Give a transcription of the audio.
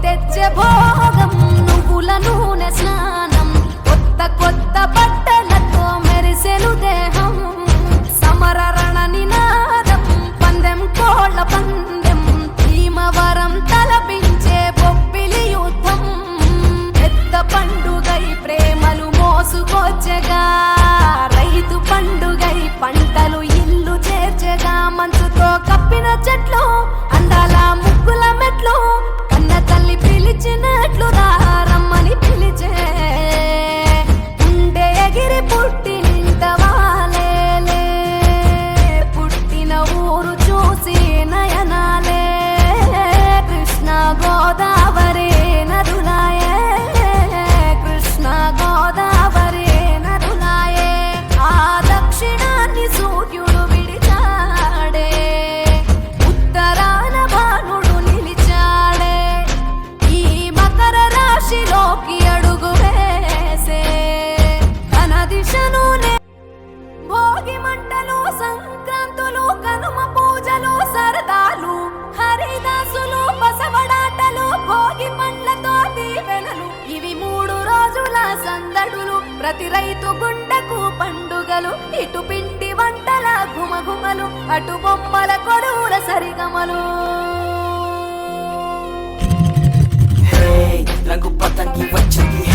తెచ్చే భోగం నువ్వుల నూనె స్నానం కొత్త కొత్త బట్టలతో మెరిసెను దేహం సమర రణ నినాదం పందెం కోళ్ళ పందెం భీమవరం తలపించే బొబ్బిలి యుద్ధం పెద్ద పండుగై ప్రేమలు మోసుకొచ్చగా రైతు పండుగై పంటలు ఇల్లు చేర్చగా మంచుతో కప్పిన చెట్లు అందాల ముగ్గుల మెట్లు కన్న తల్లి పిలిచినట్లు రమ్మని పిలిచే ఉండే ఎగిరి పుట్టినింత వాలేలే పుట్టిన ఊరు చూసి నయనాలే కృష్ణ గోదావరి నదులాయే కృష్ణ గోదావరి నదులాయే ఆ దక్షిణాన్ని సూర్యుడు విడిచాడే ఉత్తరాన భానుడు నిలిచాడే ఈ మకర రాశిలోకి అడుగు వేసే తన దిశను భోగి మంటలు సంక్రాంతులు కనుమ పూజలు సరదాలు హరిదాసులు బసవడాటలు భోగి పండ్లతో దీవెనలు ఇవి 3 రోజుల సందడులు ప్రతి రైతు గుండెకు పండుగలు ఇటు పిండి వంటల గుమగుమలు అటు బొమ్మల కొడుల సరిగమలు రంగు పతంగి వచ్చింది